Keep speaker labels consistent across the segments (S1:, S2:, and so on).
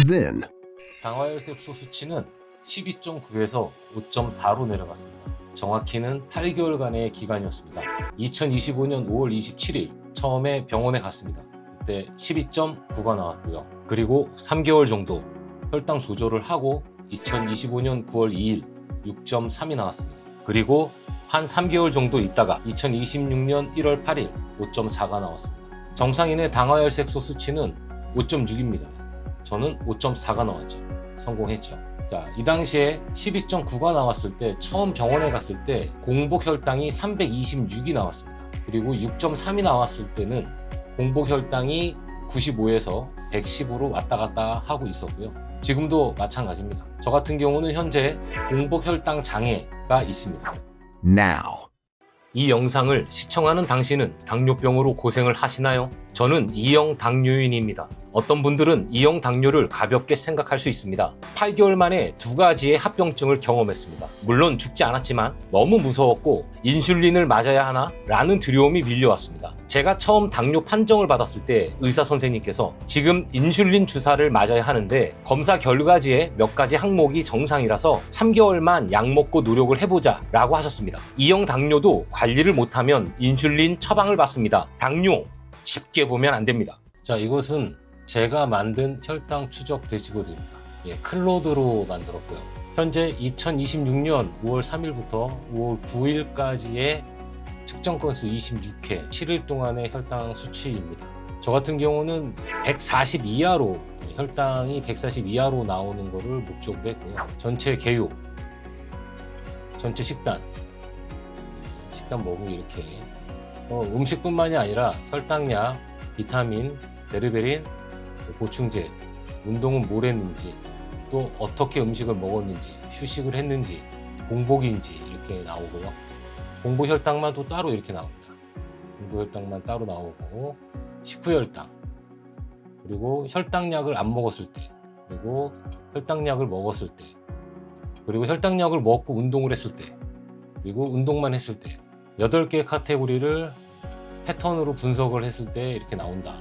S1: Then,
S2: 당화혈색소 수치는 12.9에서 5.4로 내려갔습니다. 정확히는 8개월간의 기간이었습니다. 2025년 5월 27일 처음에 병원에 갔습니다. 그때 12.9가 나왔고요. 그리고 3개월 정도 혈당 조절을 하고 2025년 9월 2일 6.3이 나왔습니다. 그리고 한 3개월 정도 있다가 2026년 1월 8일 5.4가 나왔습니다. 정상인의 당화혈색소 수치는 5.6입니다. 저는 5.4가 나왔죠. 성공했죠. 자, 이 당시에 12.9가 나왔을 때 처음 병원에 갔을 때 공복 혈당이 326이 나왔습니다. 그리고 6.3이 나왔을 때는 공복 혈당이 95에서 110으로 왔다 갔다 하고 있었고요. 지금도 마찬가지입니다. 저 같은 경우는 현재 공복 혈당 장애가 있습니다.
S1: now.
S2: 이 영상을 시청하는 당신은 당뇨병으로 고생을 하시나요? 저는 2형 당뇨인입니다. 어떤 분들은 2형 당뇨를 가볍게 생각할 수 있습니다. 8개월 만에 2가지의 합병증을 경험했습니다. 물론 죽지 않았지만 너무 무서웠고 인슐린을 맞아야 하나? 라는 두려움이 밀려왔습니다. 제가 처음 당뇨 판정을 받았을 때 의사 선생님께서 지금 인슐린 주사를 맞아야 하는데 검사 결과지에 몇 가지 항목이 정상이라서 3개월만 약 먹고 노력을 해보자 라고 하셨습니다. 2형 당뇨도 관리를 못하면 인슐린 처방을 받습니다. 당뇨 쉽게 보면 안 됩니다. 자, 이것은 제가 만든 혈당 추적 대시보드입니다. 클로드로 만들었고요. 현재 2026년 5월 3일부터 5월 9일까지의 측정 건수 26회 7일 동안의 혈당 수치입니다. 저 같은 경우는 140 이하로 혈당이 140 이하로 나오는 것을 목적으로 했고요. 전체 개요, 전체 식단 먹으면 이렇게 음식뿐만이 아니라 혈당약, 비타민, 베르베린, 보충제, 운동은 뭘 했는지, 또 어떻게 음식을 먹었는지, 휴식을 했는지, 공복인지 이렇게 나오고요. 공복 혈당만 또 따로 이렇게 나옵니다. 공복 혈당만 따로 나오고, 식후 혈당, 그리고 혈당약을 안 먹었을 때, 그리고 혈당약을 먹었을 때, 그리고 혈당약을 먹고 운동을 했을 때, 그리고 운동만 했을 때 8개 카테고리를 패턴으로 분석을 했을 때 이렇게 나온다.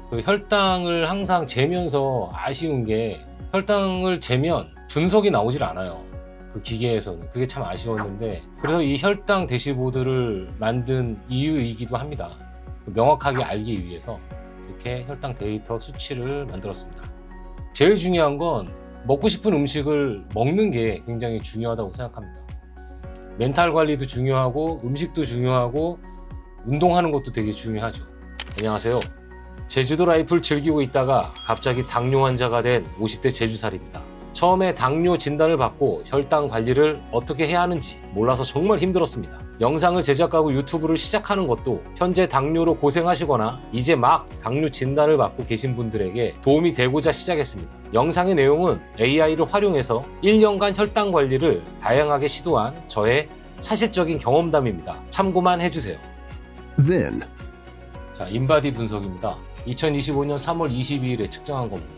S2: 그 혈당을 항상 재면서 아쉬운 게 혈당을 재면 분석이 나오질 않아요. 그 기계에서는. 그게 참 아쉬웠는데 그래서 이 혈당 대시보드를 만든 이유이기도 합니다. 명확하게 알기 위해서 이렇게 혈당 데이터 수치를 만들었습니다. 제일 중요한 건 먹고 싶은 음식을 먹는 게 굉장히 중요하다고 생각합니다. 멘탈 관리도 중요하고 음식도 중요하고 운동하는 것도 되게 중요하죠. 안녕하세요. 제주도 라이프를 즐기고 있다가 갑자기 당뇨 환자가 된 50대 제주살입니다. 처음에 당뇨 진단을 받고 혈당 관리를 어떻게 해야 하는지 몰라서 정말 힘들었습니다. 영상을 제작하고 유튜브를 시작하는 것도 현재 당뇨로 고생하시거나 이제 막 당뇨 진단을 받고 계신 분들에게 도움이 되고자 시작했습니다. 영상의 내용은 AI를 활용해서 1년간 혈당 관리를 다양하게 시도한 저의 사실적인 경험담입니다. 참고만 해주세요.
S1: Then,
S2: 자, 인바디 분석입니다. 2025년 3월 22일에 측정한 겁니다.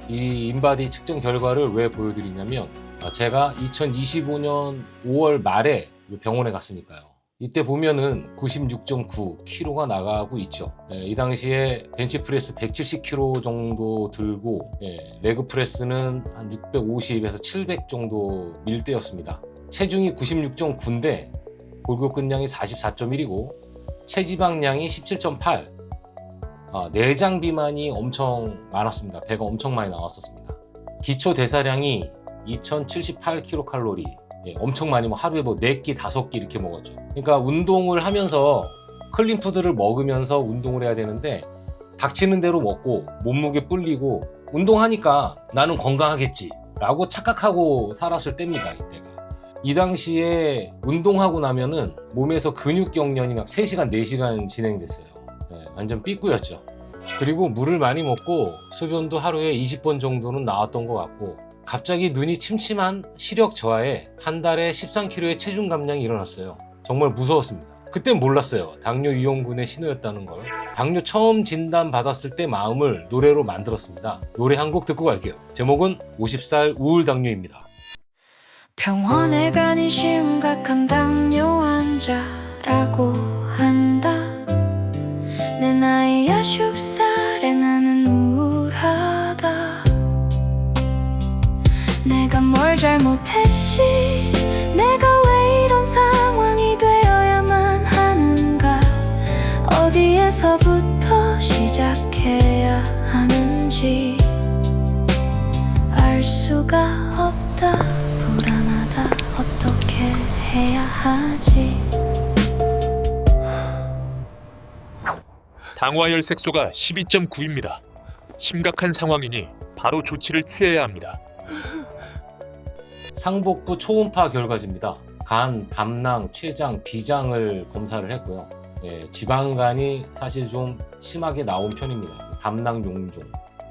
S2: 이 인바디 측정 결과를 왜 보여드리냐면 제가 2025년 5월 말에 병원에 갔으니까요. 이때 보면은 96.9kg가 나가고 있죠. 이 당시에 벤치프레스 170kg 정도 들고 레그프레스는 한 650에서 700 정도 밀 때였습니다. 체중이 96.9인데 골격근량이 44.1이고 체지방량이 17.8. 내장 비만이 엄청 많았습니다. 배가 엄청 많이 나왔었습니다. 기초 대사량이 2078kcal. 엄청 많이 하루에 4끼, 5끼 이렇게 먹었죠. 그러니까 운동을 하면서 클린푸드를 먹으면서 운동을 해야 되는데 닥치는 대로 먹고 몸무게 불리고 운동하니까 나는 건강하겠지 라고 착각하고 살았을 때입니다. 이때가. 이 당시에 운동하고 나면은 몸에서 근육 경련이 막 3시간, 4시간 진행됐어요. 완전 삐꾸였죠. 그리고 물을 많이 먹고 소변도 하루에 20번 정도는 나왔던 것 같고 갑자기 눈이 침침한 시력 저하에 한 달에 13kg의 체중 감량이 일어났어요. 정말 무서웠습니다. 그땐 몰랐어요. 당뇨 위험군의 신호였다는 걸. 당뇨 처음 진단 받았을 때 마음을 노래로 만들었습니다. 노래 한 곡 듣고 갈게요. 제목은 50살 우울 당뇨입니다.
S3: 병원에 가니 심각한 당뇨 환자라고 한다. 내 나이야 10살에 나는 우울하다. 내가 뭘 잘못했지? 내가 왜 이런 상황이 되어야만 하는가? 어디에서부터 시작해야 하는지 알 수가 없다. 불안하다. 어떻게 해야 하지?
S4: 당화혈 색소가 12.9입니다. 심각한 상황이니 바로 조치를 취해야 합니다.
S2: 상복부 초음파 결과지입니다. 간, 담낭, 췌장, 비장을 검사를 했고요. 지방간이 사실 좀 심하게 나온 편입니다. 담낭 용종.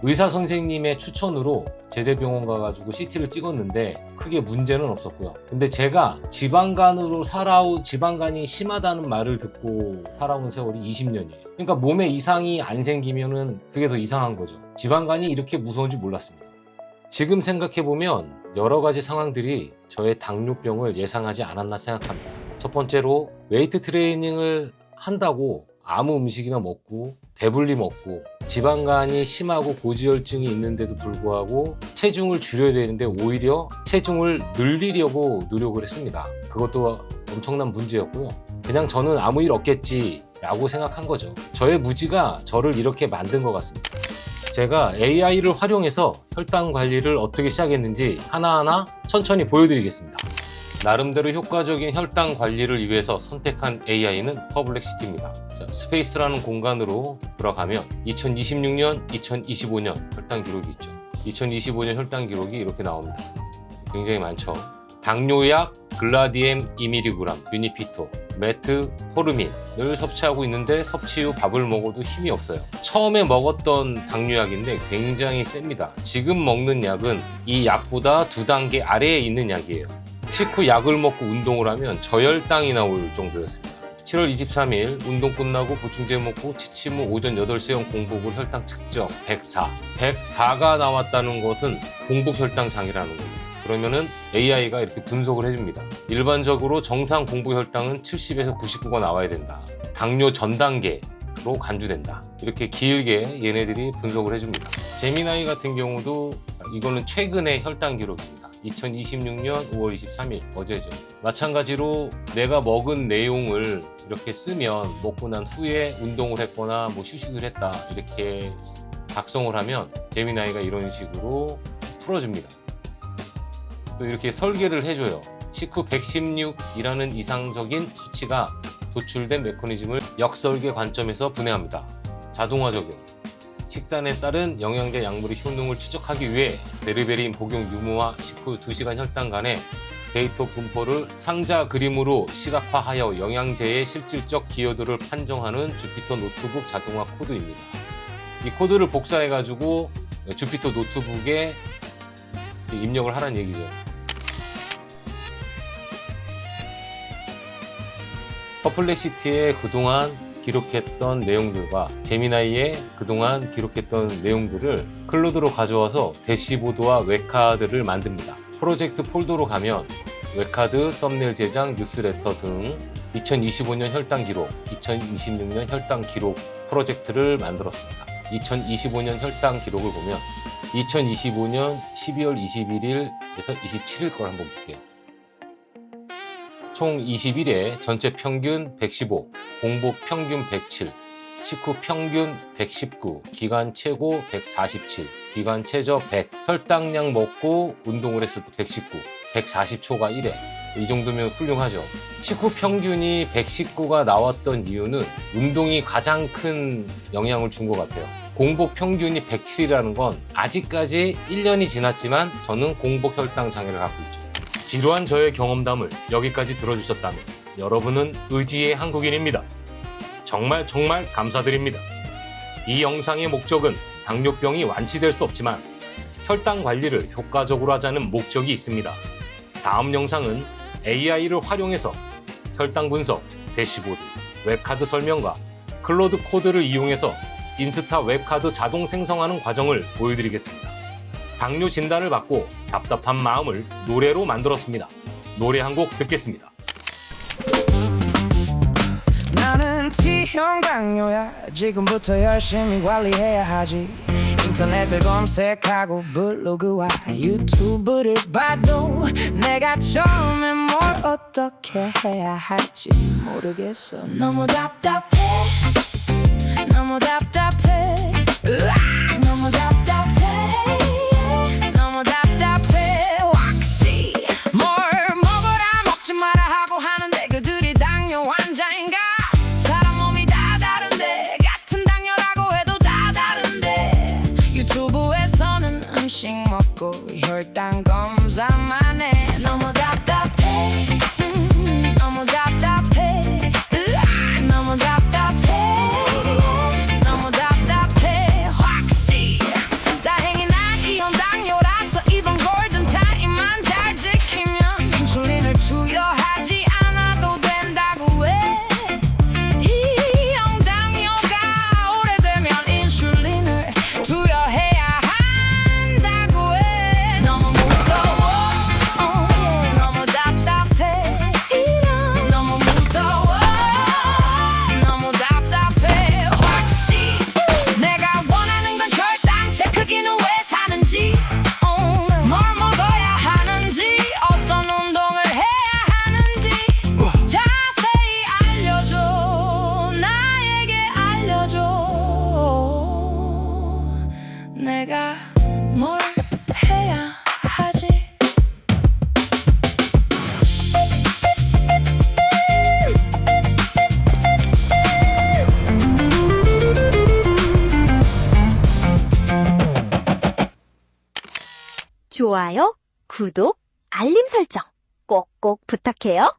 S2: 의사 선생님의 추천으로 제대병원 가가지고 CT를 찍었는데 크게 문제는 없었고요. 근데 제가 지방간이 심하다는 말을 듣고 살아온 세월이 20년이에요. 그러니까 몸에 이상이 안 생기면은 그게 더 이상한 거죠. 지방간이 이렇게 무서운 줄 몰랐습니다. 지금 생각해보면 여러 가지 상황들이 저의 당뇨병을 예상하지 않았나 생각합니다. 첫 번째로 웨이트 트레이닝을 한다고 아무 음식이나 먹고 배불리 먹고 지방간이 심하고 고지혈증이 있는데도 불구하고 체중을 줄여야 되는데 오히려 체중을 늘리려고 노력을 했습니다. 그것도 엄청난 문제였고요. 그냥 저는 아무 일 없겠지 라고 생각한 거죠. 저의 무지가 저를 이렇게 만든 것 같습니다. 제가 AI를 활용해서 혈당 관리를 어떻게 시작했는지 하나하나 천천히 보여드리겠습니다. 나름대로 효과적인 혈당 관리를 위해서 선택한 AI는 퍼블렉시티입니다. 스페이스라는 공간으로 들어가면 2026년, 2025년 혈당 기록이 있죠. 2025년 혈당 기록이 이렇게 나옵니다. 굉장히 많죠. 당뇨약 글라디엠 2mg, 유니피토, 메트포르민을 섭취하고 있는데 섭취 후 밥을 먹어도 힘이 없어요. 처음에 먹었던 당뇨약인데 굉장히 셉니다. 지금 먹는 약은 이 약보다 2단계 아래에 있는 약이에요. 식후 약을 먹고 운동을 하면 저혈당이 나올 정도였습니다. 7월 23일 운동 끝나고 보충제 먹고 취침 후 오전 8시경 공복으로 혈당 측정 104. 104가 나왔다는 것은 공복 혈당 장애라는 거예요. 그러면은 AI가 이렇게 분석을 해줍니다. 일반적으로 정상 공복 혈당은 70에서 99가 나와야 된다. 당뇨 전 단계로 간주된다. 이렇게 길게 얘네들이 분석을 해줍니다. 제미나이 같은 경우도 이거는 최근의 혈당 기록입니다. 2026년 5월 23일 어제죠. 마찬가지로 내가 먹은 내용을 이렇게 쓰면 먹고 난 후에 운동을 했거나 뭐 휴식을 했다 이렇게 작성을 하면 제미나이가 이런 식으로 풀어줍니다. 또 이렇게 설계를 해줘요. 식후 116이라는 이상적인 수치가 도출된 메커니즘을 역설계 관점에서 분해합니다. 자동화 적용. 식단에 따른 영양제 약물의 효능을 추적하기 위해 베르베린 복용 유무와 식후 2시간 혈당 간의 데이터 분포를 상자 그림으로 시각화하여 영양제의 실질적 기여도를 판정하는 주피터 노트북 자동화 코드입니다. 이 코드를 복사해가지고 주피터 노트북에 입력을 하라는 얘기죠. 퍼플렉시티의 그동안 기록했던 내용들과 제미나이의 그동안 기록했던 내용들을 클로드로 가져와서 대시보드와 웹카드를 만듭니다. 프로젝트 폴더로 가면 웹카드, 썸네일 제작, 뉴스레터 등 2025년 혈당 기록, 2026년 혈당 기록 프로젝트를 만들었습니다. 2025년 혈당 기록을 보면 2025년 12월 21일에서 27일 걸 한번 볼게요. 총 20일에 전체 평균 115, 공복 평균 107, 식후 평균 119, 기간 최고 147, 기간 최저 100, 혈당량 먹고 운동을 했을 때 119, 140초가 1회. 이 정도면 훌륭하죠. 식후 평균이 119가 나왔던 이유는 운동이 가장 큰 영향을 준 것 같아요. 공복 평균이 107이라는 건 아직까지 1년이 지났지만 저는 공복 혈당 장애를 갖고 있죠. 지루한 저의 경험담을 여기까지 들어주셨다면 여러분은 의지의 한국인입니다. 정말 감사드립니다. 이 영상의 목적은 당뇨병이 완치될 수 없지만 혈당 관리를 효과적으로 하자는 목적이 있습니다. 다음 영상은 AI를 활용해서 혈당 분석, 대시보드, 웹카드 설명과 클로드 코드를 이용해서 인스타 웹카드 자동 생성하는 과정을 보여드리겠습니다. 당뇨 진단을 받고 답답한 마음을 노래로 만들었습니다. 노래 한 곡 듣겠습니다.
S5: 나는 T형 당뇨야. 지금부터 열심히 관리해야 하지. 인터넷을 검색하고 블로그와 유튜브를 봐도 내가 처음에 뭘 어떻게 해야 할지 모르겠어. 너무 답답해, 너무 답답해, 으악! 너무 답답해, 너무 답답해. 혹시 뭘 먹어라 먹지 마라 하고 하는데 그들이 당뇨 환자인가? 사람 몸이 다 다른데 같은 당뇨라고 해도 다 다른데 유튜브에서는 음식 먹고 혈당 검사만 해. 너무 답답해, 너무 답답해, 으악! 너무 답답해, 너무 답답해. 혹시 다행히 난 이온 당뇨라서 이번 골든타임만 잘 지키면 인슐린을 투여하지 않아도 된다고 해. 이온 당뇨가 오래되면 인슐린을 투여해야 한다고 해. 너무 무서워, 너무 답답해, 너무 무서워, 너무 답답해. 혹시 내가 원하는 건 혈당 체크기는 왜 사는지, 뭘 먹어야 하는지, 어떤 운동을 해야 하는지 자세히 알려줘, 나에게 알려줘. 내가 뭘 해야 하지?
S6: 좋아요, 구독, 알림 설정 꼭꼭 부탁해요.